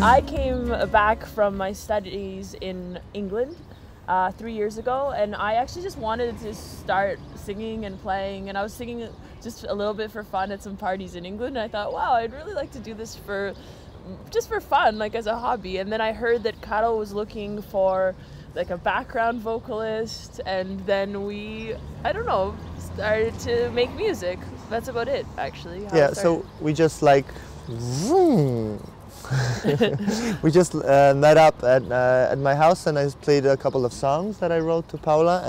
I came back from my studies in England 3 years ago, and I actually just wanted to start singing and playing, and I was singing just a little bit for fun at some parties in England, and I thought, wow, I'd really like to do this just for fun, like as a hobby. And then I heard that Karol was looking for like a background vocalist, and then we, I don't know, started to make music. That's about it, actually. Yeah, so we just like we just met up at my house, and I played a couple of songs that I wrote to Paula,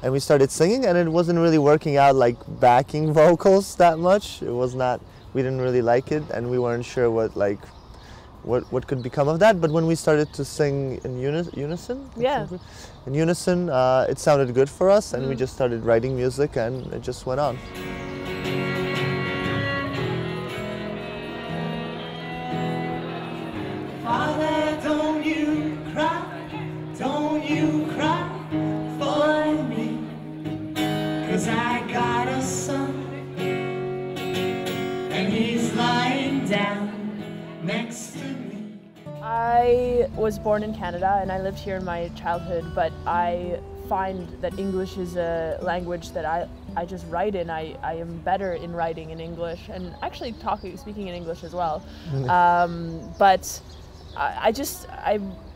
and we started singing, and it wasn't really working out like backing vocals that much. It was not, we didn't really like it, and we weren't sure what could become of that. But when we started to sing in unison, it sounded good for us, and we just started writing music, and it just went on. Father, don't you cry for me, 'cause I got a son, and he's lying down next to me. I was born in Canada, and I lived here in my childhood, but I find that English is a language that I just write in. I am better in writing in English, and actually speaking in English as well. But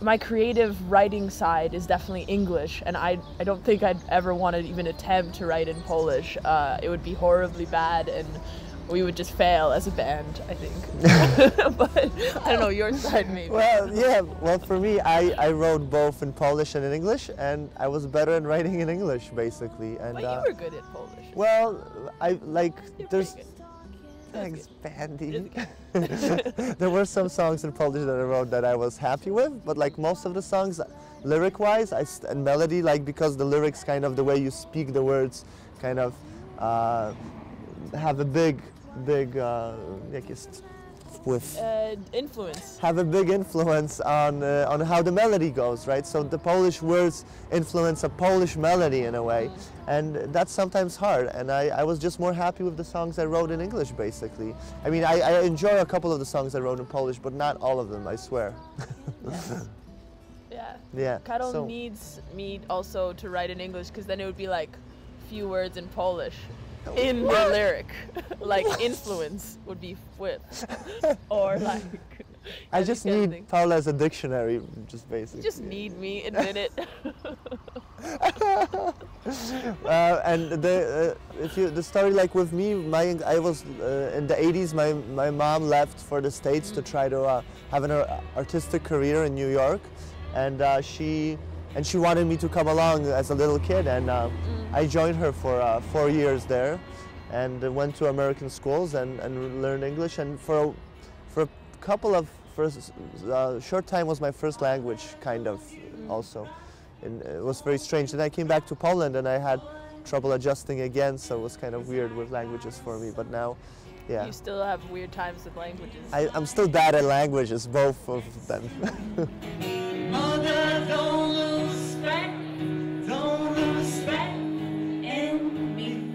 my creative writing side is definitely English, and I don't think I'd ever want to even attempt to write in Polish. It would be horribly bad, and we would just fail as a band, I think. But I don't know, your side maybe. Well, yeah, well for me, I wrote both in Polish and in English, and I was better in writing in English, basically. And well, you were good at Polish. Well, there's... Good. Thanks, Bandy. There were some songs in Polish that I wrote that I was happy with, but like most of the songs, lyric-wise and melody, like because the lyrics, kind of the way you speak the words, kind of have a big influence. Have a big influence on how the melody goes, right? So the Polish words influence a Polish melody in a way, and that's sometimes hard. And I was just more happy with the songs I wrote in English, basically. I mean, I enjoy a couple of the songs I wrote in Polish, but not all of them, I swear. Yeah. Karol needs me also to write in English, because then it would be like few words in Polish. In the lyric, like influence would be with, or like. I just need Paula as a dictionary, just basically. You just need me, admit it. And the story, like with me, I was in the 80s. My mom left for the States to try to have an artistic career in New York, and she wanted me to come along as a little kid, and I joined her for 4 years there, and went to American schools and learned English. And for a short time was my first language, kind of, also. And it was very strange. And I came back to Poland, and I had trouble adjusting again, so it was kind of weird with languages for me. But now, yeah. You still have weird times with languages. I'm still bad at languages, both of them. Mother, don't lose faith in me,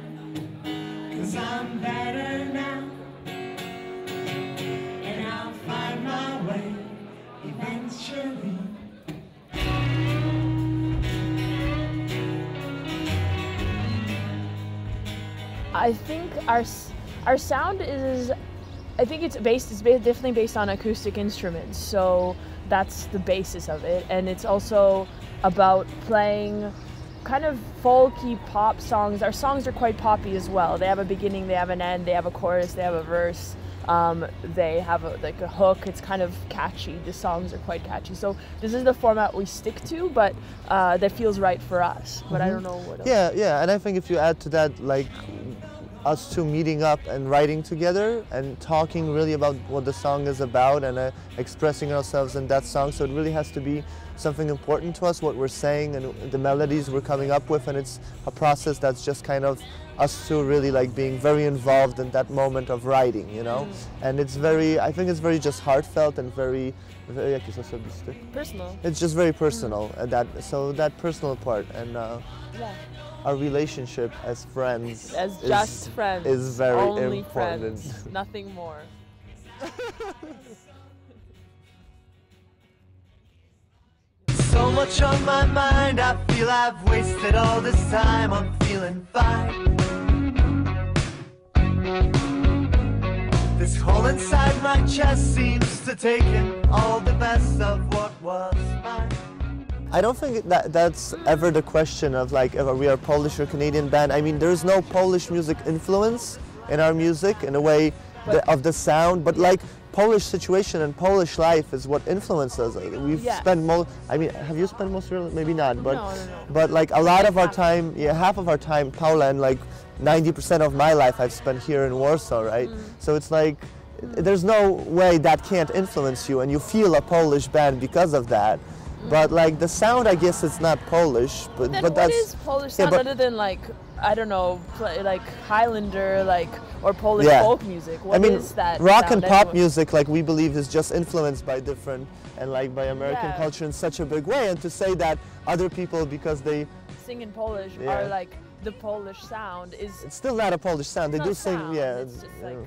'cause I'm better now, and I'll find my way eventually. I think our sound is, I think it's definitely based on acoustic instruments, so that's the basis of it. And it's also about playing kind of folky pop songs. Our songs are quite poppy as well. They have a beginning, they have an end, they have a chorus, they have a verse, they have a hook. It's kind of catchy. The songs are quite catchy. So this is the format we stick to, but that feels right for us. But I don't know what else. Yeah, and I think if you add to that, like, us two meeting up and writing together and talking really about what the song is about, and expressing ourselves in that song. So it really has to be something important to us, what we're saying and the melodies we're coming up with, and it's a process that's just kind of us two really like being very involved in that moment of writing, you know? And it's very, I think it's very just heartfelt and very personal. It's just very personal, so that personal part, and our relationship as friends, is very only important. Friends, nothing more. so much on my mind, I feel I've wasted all this time. I'm feeling fine. This hole inside my chest seems to take in all the best of what was mine. I don't think that's ever the question of like if we are a Polish or Canadian band. I mean, there's no Polish music influence in our music in a way of the sound, but like Polish situation and Polish life is what influences us. We've spent most, I mean, have you spent most of your life? Maybe not, but No. but like a lot of our time, half of our time, Paula, and like 90% of my life I've spent here in Warsaw, right? So it's like, there's no way that can't influence you, and you feel a Polish band because of that. But like the sound, I guess it's not Polish. But Then but what that's is Polish sound other than like, I don't know, like Highlander, like, or Polish folk music? What I mean, is that rock sound and pop anyway? music, like we believe, is just influenced by different and like by American culture in such a big way. And to say that other people, because they sing in Polish, are like the Polish sound is. it's still not a Polish sound. They not do sing, sound, yeah. It's just like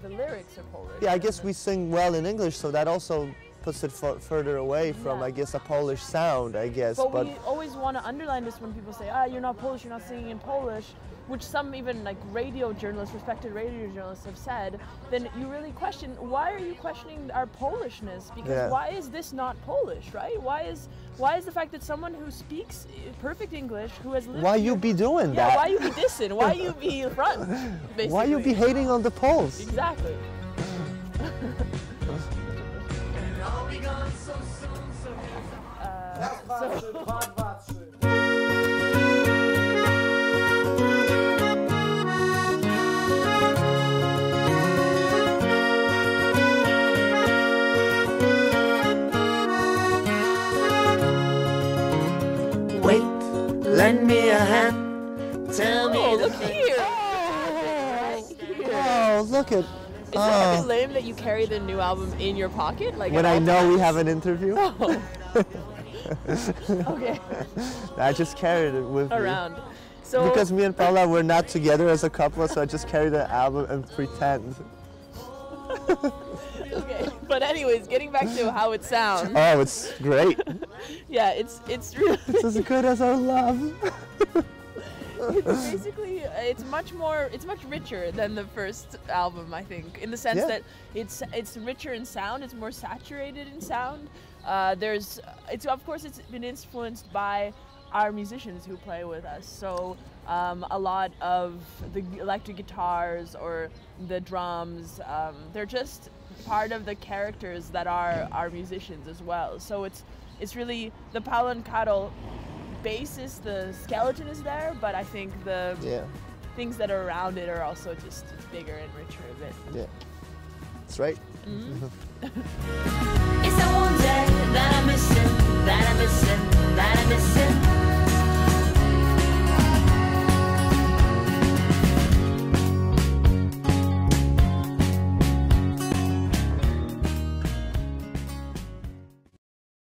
the lyrics are Polish. Yeah, I guess we sing well in English, so that also puts it further away from, I guess, a Polish sound, I guess. But we always want to underline this when people say, you're not Polish, you're not singing in Polish, which some even like radio journalists, respected radio journalists have said, then you really question, why are you questioning our Polishness? Because why is this not Polish, right? Why is the fact that someone who speaks perfect English, who has lived why here, you be doing yeah, that? why you be dissing? Why you be front? Basically. Why you be hating on the Poles? Exactly. Wait, lend me a hand. Tell me Oh, the look here! Oh, look at. Is that a bit lame that you carry the new album in your pocket? Like When at I all know we times? have an interview, Oh. Okay. I just carried it with me. Around. So Because me and Paula were not together as a couple, so I just carried the album and pretend. okay. But anyways, getting back to how it sounds. Oh, it's great. Yeah, it's really It's as good as our love. it's basically it's much richer than the first album, I think, in the sense that it's richer in sound, it's more saturated in sound. Of course it's been influenced by our musicians who play with us. So a lot of the electric guitars or the drums, they're just part of the characters that are our musicians as well. So it's really the Paula and Karol basis, the skeleton is there, but I think the things that are around it are also just bigger and richer a bit. Yeah, that's right. It's the one day that I'm missing